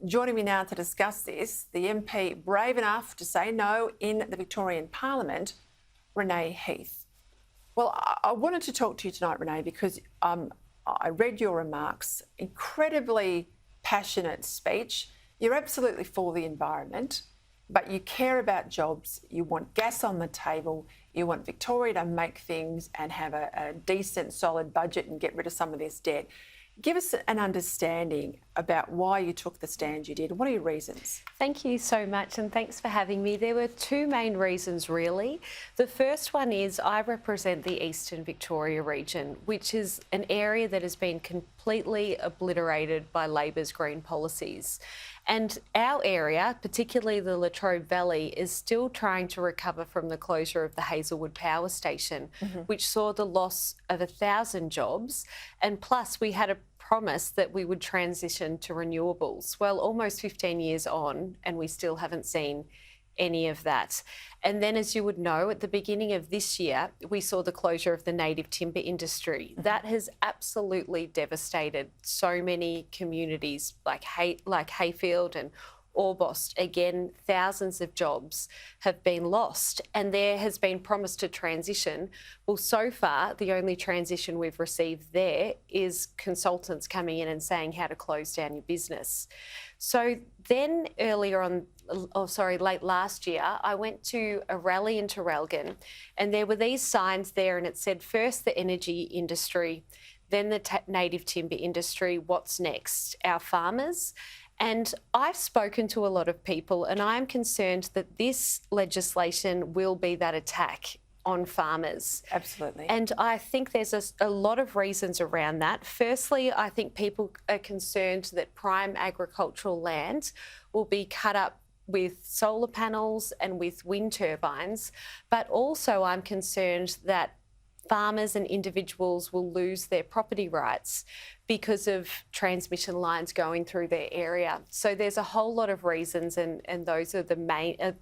joining me now to discuss this, the MP brave enough to say no in the Victorian Parliament, Renee Heath. Well, I wanted to talk to you tonight, Renee, because I read your remarks, incredibly passionate speech. You're absolutely for the environment, but you care about jobs. You want gas on the table. You want Victoria to make things and have a decent, solid budget and get rid of some of this debt. Give us an understanding about why you took the stand you did. What are your reasons? Thank you so much, and thanks for having me. There were two main reasons, really. The first one is I represent the Eastern Victoria region, which is an area that has been completely obliterated by Labor's green policies. And our area, particularly the Latrobe Valley, is still trying to recover from the closure of the Hazelwood Power Station, which saw the loss of 1,000 jobs. And plus, we had a promise that we would transition to renewables. Well, almost 15 years on, and we still haven't seen any of that. And then, as you would know, at the beginning of this year, we saw the closure of the native timber industry. That has absolutely devastated so many communities like Hayfield and Orbost. Again, thousands of jobs have been lost, and there has been promise to transition. Well, so far, the only transition we've received there is consultants coming in and saying how to close down your business. So then late last year, I went to a rally in Traralgon, and there were these signs there, and it said, first the energy industry, then the native timber industry, what's next? Our farmers. And I've spoken to a lot of people, and I'm concerned that this legislation will be that attack on farmers. Absolutely. And I think there's a lot of reasons around that. Firstly, I think people are concerned that prime agricultural land will be cut up with solar panels and with wind turbines. But also I'm concerned that farmers and individuals will lose their property rights because of transmission lines going through their area. So there's a whole lot of reasons, and those are the main... and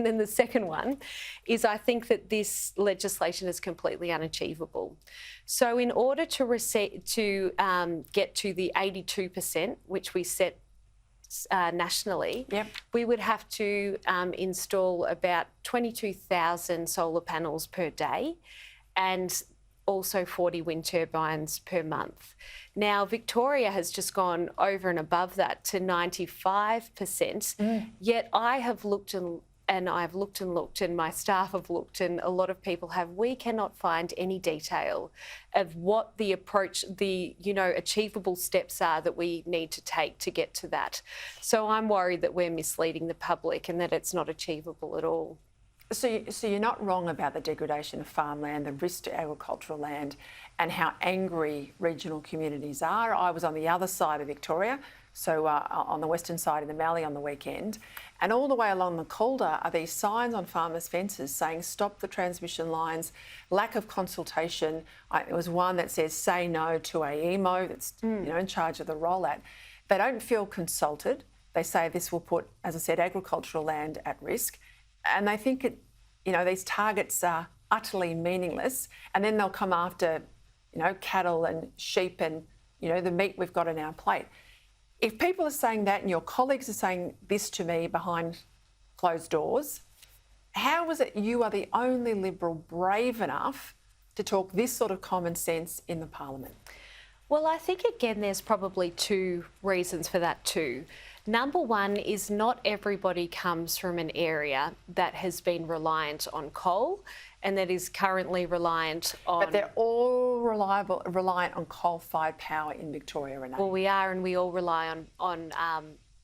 then the second one is I think that this legislation is completely unachievable. So in order to get to the 82%, which we set nationally, we would have to install about 22,000 solar panels per day, and also 40 wind turbines per month. Now, Victoria has just gone over and above that to 95%, yet I have looked and I've looked and looked, and my staff have looked, and a lot of people have. We cannot find any detail of what the approach, achievable steps are that we need to take to get to that. So I'm worried that we're misleading the public and that it's not achievable at all. So you're not wrong about the degradation of farmland, the risk to agricultural land, and how angry regional communities are. I was on the other side of Victoria, so on the western side in the Mallee on the weekend, and all the way along the Calder are these signs on farmers' fences saying stop the transmission lines, lack of consultation. There was one that says say no to AEMO that's in charge of the rollout. They don't feel consulted. They say this will put, as I said, agricultural land at risk. And they think these targets are utterly meaningless, and then they'll come after, cattle and sheep and, the meat we've got on our plate. If people are saying that and your colleagues are saying this to me behind closed doors, how is it you are the only Liberal brave enough to talk this sort of common sense in the Parliament? Well, I think, again, there's probably two reasons for that too. Number one is not everybody comes from an area that has been reliant on coal and that is currently reliant on... But they're all reliant on coal-fired power in Victoria, Renee. Well, we are, and we all rely on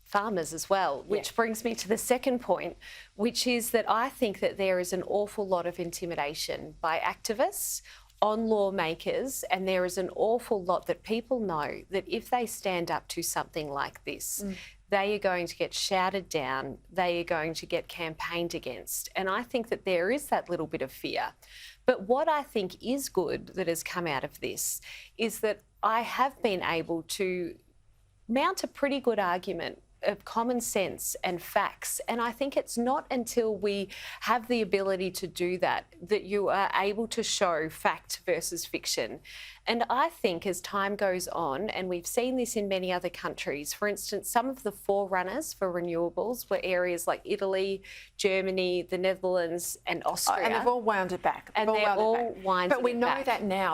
farmers as well, which brings me to the second point, which is that I think that there is an awful lot of intimidation by activists on lawmakers, and there is an awful lot that people know that if they stand up to something like this, they are going to get shouted down, they are going to get campaigned against. And I think that there is that little bit of fear. But what I think is good that has come out of this is that I have been able to mount a pretty good argument of common sense and facts. And I think it's not until we have the ability to do that that you are able to show fact versus fiction. And I think as time goes on, and we've seen this in many other countries, for instance, some of the forerunners for renewables were areas like Italy, Germany, the Netherlands and Austria. And they've all wound it back. And they're all winding it back. But we know that now.